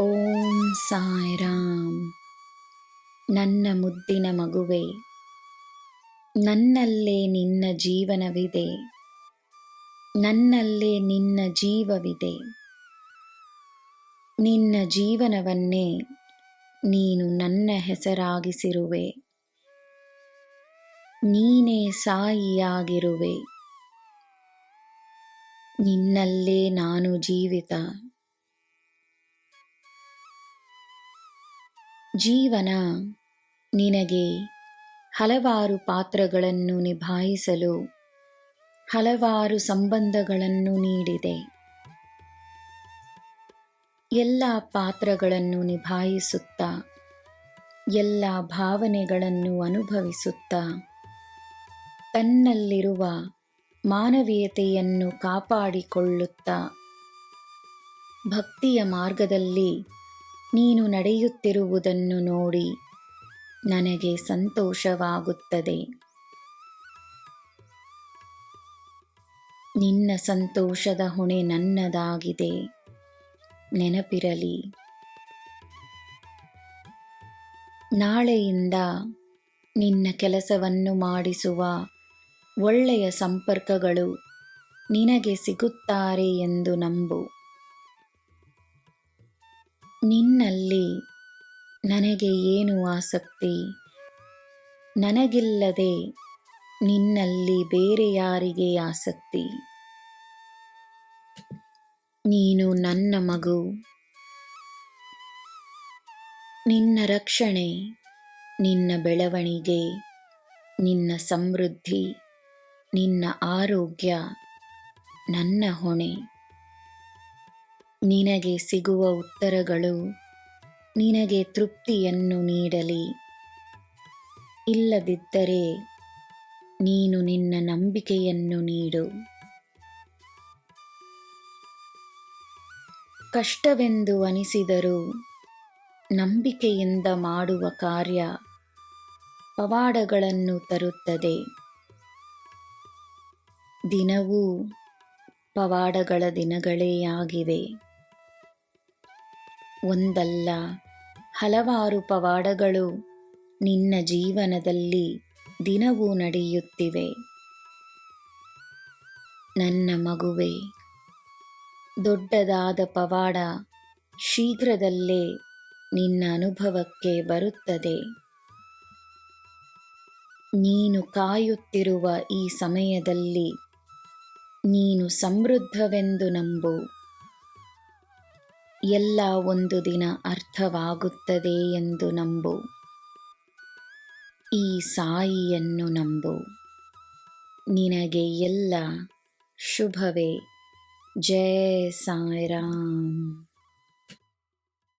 ಓಂ ಸಾಯಿರಾಮ್. ನನ್ನ ಮುದ್ದಿನ ಮಗುವೆ, ನನ್ನಲ್ಲೇ ನಿನ್ನ ಜೀವನವಿದೆ, ನನ್ನಲ್ಲೇ ನಿನ್ನ ಜೀವವಿದೆ. ನಿನ್ನ ಜೀವನವನ್ನೇ ನೀನು ನನ್ನ ಹೆಸರಾಗಿಸಿರುವೆ. ನೀನೇ ಸಾಯಿಯಾಗಿರುವೆ. ನಿನ್ನಲ್ಲೇ ನಾನು ಜೀವಿತ. ಜೀವನ ನಿನಗೆ ಹಲವಾರು ಪಾತ್ರಗಳನ್ನು ನಿಭಾಯಿಸಲು ಹಲವಾರು ಸಂಬಂಧಗಳನ್ನು ನೀಡಿದೆ. ಎಲ್ಲ ಪಾತ್ರಗಳನ್ನು ನಿಭಾಯಿಸುತ್ತಾ, ಎಲ್ಲ ಭಾವನೆಗಳನ್ನು ಅನುಭವಿಸುತ್ತಾ, ತನ್ನಲ್ಲಿರುವ ಮಾನವೀಯತೆಯನ್ನು ಕಾಪಾಡಿಕೊಳ್ಳುತ್ತಾ, ಭಕ್ತಿಯ ಮಾರ್ಗದಲ್ಲಿ ನೀನು ನಡೆಯುತ್ತಿರುವುದನ್ನು ನೋಡಿ ನನಗೆ ಸಂತೋಷವಾಗುತ್ತದೆ. ನಿನ್ನ ಸಂತೋಷದ ಹೊಣೆ ನನ್ನದಾಗಿದೆ, ನೆನಪಿರಲಿ. ನಾಳೆಯಿಂದ ನಿನ್ನ ಕೆಲಸವನ್ನು ಮಾಡಿಸುವ ಒಳ್ಳೆಯ ಸಂಪರ್ಕಗಳು ನಿನಗೆ ಸಿಗುತ್ತಾರೆ ಎಂದು ನಂಬು. ನಿನ್ನಲ್ಲಿ ನನಗೆ ಏನು ಆಸಕ್ತಿ? ನನಗಿಲ್ಲದೆ ನಿನ್ನಲ್ಲಿ ಬೇರೆ ಯಾರಿಗೆ ಆಸಕ್ತಿ? ನೀನು ನನ್ನ ಮಗು. ನಿನ್ನ ರಕ್ಷಣೆ, ನಿನ್ನ ಬೆಳವಣಿಗೆ, ನಿನ್ನ ಸಮೃದ್ಧಿ, ನಿನ್ನ ಆರೋಗ್ಯ ನನ್ನ ಹೊಣೆ. ನಿನಗೆ ಸಿಗುವ ಉತ್ತರಗಳು ನಿನಗೆ ತೃಪ್ತಿಯನ್ನು ನೀಡಲಿ. ಇಲ್ಲದಿದ್ದರೆ ನೀನು ನಿನ್ನ ನಂಬಿಕೆಯನ್ನು ನೀಡು. ಕಷ್ಟವೆಂದು ಅನಿಸಿದರೂ ನಂಬಿಕೆಯಿಂದ ಮಾಡುವ ಕಾರ್ಯ ಪವಾಡಗಳನ್ನು ತರುತ್ತದೆ. ದಿನವೂ ಪವಾಡಗಳ ದಿನಗಳೇ ಆಗಿವೆ. ಒಂದಲ್ಲ ಹಲವಾರು ಪವಾಡಗಳು ನಿನ್ನ ಜೀವನದಲ್ಲಿ ದಿನವೂ ನಡೆಯುತ್ತಿವೆ. ನನ್ನ ಮಗುವೆ, ದೊಡ್ಡದಾದ ಪವಾಡ ಶೀಘ್ರದಲ್ಲೇ ನಿನ್ನ ಅನುಭವಕ್ಕೆ ಬರುತ್ತದೆ. ನೀನು ಕಾಯುತ್ತಿರುವ ಈ ಸಮಯದಲ್ಲಿ ನೀನು ಸಮೃದ್ಧವೆಂದು ನಂಬು. ಎಲ್ಲ ಒಂದು ದಿನ ಅರ್ಥವಾಗುತ್ತದೆ ಎಂದು ನಂಬು. ಈ ಸಾಯಿಯನ್ನು ನಂಬು. ನಿನಗೆ ಎಲ್ಲ ಶುಭವೇ. ಜೈ ಸಾಯಿರಾಮ್.